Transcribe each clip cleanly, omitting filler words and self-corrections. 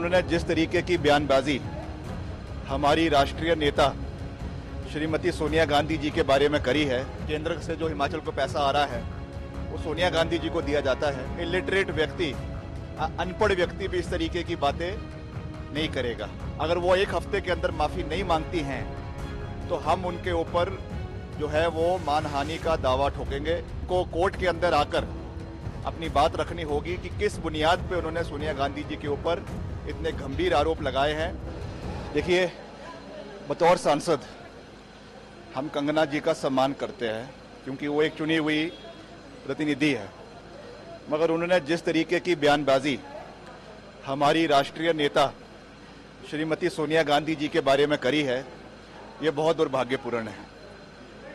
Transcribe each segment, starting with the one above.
उन्होंने जिस तरीके की बयानबाजी हमारी राष्ट्रीय नेता श्रीमती सोनिया गांधी जी के बारे में करी है, केंद्र से जो हिमाचल को पैसा आ रहा है वो सोनिया गांधी जी को दिया जाता है। इलिटरेट व्यक्ति, अनपढ़ व्यक्ति भी इस तरीके की बातें नहीं करेगा। अगर वो एक हफ्ते के अंदर माफी नहीं मांगती हैं तो हम उनके ऊपर जो है वो मानहानि का दावा ठोकेंगे। को कोर्ट के अंदर आकर अपनी बात रखनी होगी कि किस बुनियाद पे उन्होंने सोनिया गांधी जी के ऊपर इतने गंभीर आरोप लगाए हैं। देखिए, बतौर सांसद हम कंगना जी का सम्मान करते हैं क्योंकि वो एक चुनी हुई प्रतिनिधि है, मगर उन्होंने जिस तरीके की बयानबाजी हमारी राष्ट्रीय नेता श्रीमती सोनिया गांधी जी के बारे में करी है, ये बहुत दुर्भाग्यपूर्ण है।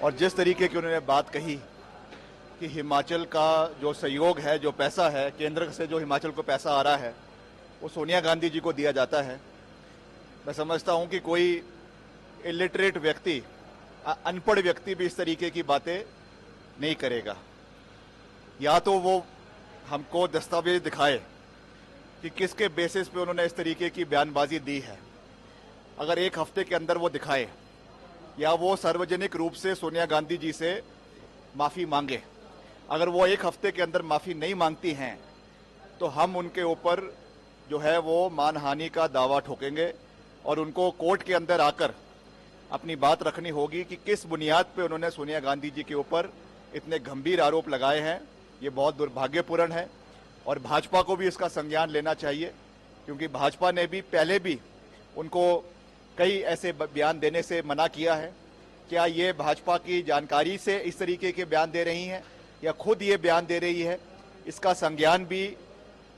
और जिस तरीके की उन्होंने बात कही कि हिमाचल का जो सहयोग है, जो पैसा है, केंद्र से जो हिमाचल को पैसा आ रहा है वो सोनिया गांधी जी को दिया जाता है। मैं समझता हूं कि कोई इलिटरेट व्यक्ति, अनपढ़ व्यक्ति भी इस तरीके की बातें नहीं करेगा। या तो वो हमको दस्तावेज दिखाए कि किसके बेसिस पे उन्होंने इस तरीके की बयानबाजी दी है। अगर एक हफ्ते के अंदर वो दिखाए या वो सार्वजनिक रूप से सोनिया गांधी जी से माफी मांगे। अगर वो एक हफ्ते के अंदर माफी नहीं मांगती हैं तो हम उनके ऊपर जो है वो मानहानि का दावा ठोकेंगे और उनको कोर्ट के अंदर आकर अपनी बात रखनी होगी कि किस बुनियाद पे उन्होंने सोनिया गांधी जी के ऊपर इतने गंभीर आरोप लगाए हैं। ये बहुत दुर्भाग्यपूर्ण है और भाजपा को भी इसका संज्ञान लेना चाहिए, क्योंकि भाजपा ने भी पहले भी उनको कई ऐसे बयान देने से मना किया है। क्या ये भाजपा की जानकारी से इस तरीके के बयान दे रही हैं या खुद ये बयान दे रही है? इसका संज्ञान भी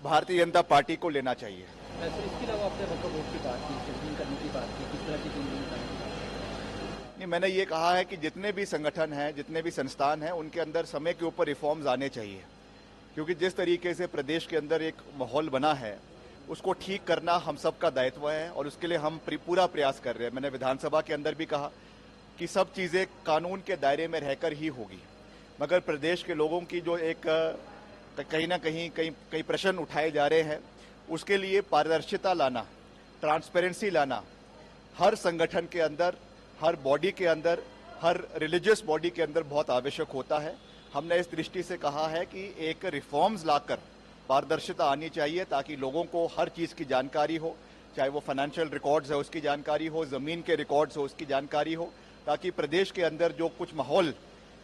भारतीय जनता पार्टी को लेना चाहिए। इसके अलावा आपने वोट की बात की, चेकिंग करने की बात की, किस तरह की नहीं, मैंने ये कहा है कि जितने भी संगठन हैं, जितने भी संस्थान हैं, उनके अंदर समय के ऊपर रिफॉर्म्स आने चाहिए, क्योंकि जिस तरीके से प्रदेश के अंदर एक माहौल बना है उसको ठीक करना हम सबका दायित्व है और उसके लिए हम पूरा प्रयास कर रहे हैं। मैंने विधानसभा के अंदर भी कहा कि सब चीज़ें कानून के दायरे में रहकर ही होगी, मगर प्रदेश के लोगों की जो एक कहीं ना कहीं प्रश्न उठाए जा रहे हैं, उसके लिए पारदर्शिता लाना, ट्रांसपेरेंसी लाना हर संगठन के अंदर, हर बॉडी के अंदर, हर रिलीजियस बॉडी के अंदर बहुत आवश्यक होता है। हमने इस दृष्टि से कहा है कि एक रिफॉर्म्स लाकर पारदर्शिता आनी चाहिए ताकि लोगों को हर चीज़ की जानकारी हो, चाहे वो फाइनेंशियल रिकॉर्ड्स है उसकी जानकारी हो, ज़मीन के रिकॉर्ड्स हो उसकी जानकारी हो, ताकि प्रदेश के अंदर जो कुछ माहौल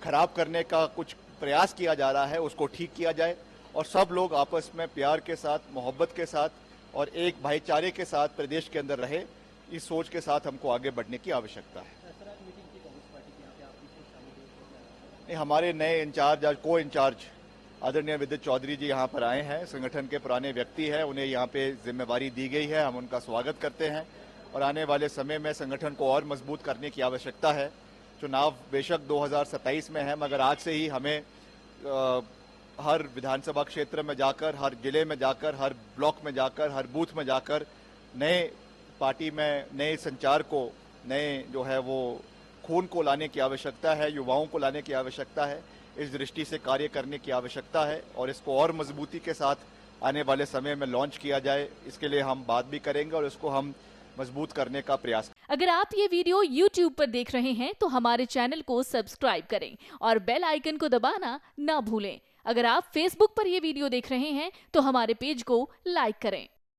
खराब करने का कुछ प्रयास किया जा रहा है उसको ठीक किया जाए और सब लोग आपस में प्यार के साथ, मोहब्बत के साथ और एक भाईचारे के साथ प्रदेश के अंदर रहे। इस सोच के साथ हमको आगे बढ़ने की आवश्यकता है। नहीं, हमारे नए इंचार्ज, आज को इंचार्ज आदरणीय विद्युत चौधरी जी यहाँ पर आए हैं। संगठन के पुराने व्यक्ति हैं, उन्हें यहाँ पे जिम्मेवारी दी गई है, हम उनका स्वागत करते हैं और आने वाले समय में संगठन को और मजबूत करने की आवश्यकता है। चुनाव बेशक 2027 में है, मगर आज से ही हमें हर विधानसभा क्षेत्र में जाकर, हर जिले में जाकर, हर ब्लॉक में जाकर, हर बूथ में जाकर नए पार्टी में नए संचार को, नए जो है वो खून को लाने की आवश्यकता है, युवाओं को लाने की आवश्यकता है। इस दृष्टि से कार्य करने की आवश्यकता है और इसको और मजबूती के साथ आने वाले समय में लॉन्च किया जाए, इसके लिए हम बात भी करेंगे और इसको हम मजबूत करने का प्रयास। अगर आप ये वीडियो YouTube पर देख रहे हैं तो हमारे चैनल को सब्सक्राइब करें और बेल आइकन को दबाना ना भूलें। अगर आप Facebook पर ये वीडियो देख रहे हैं तो हमारे पेज को लाइक करें।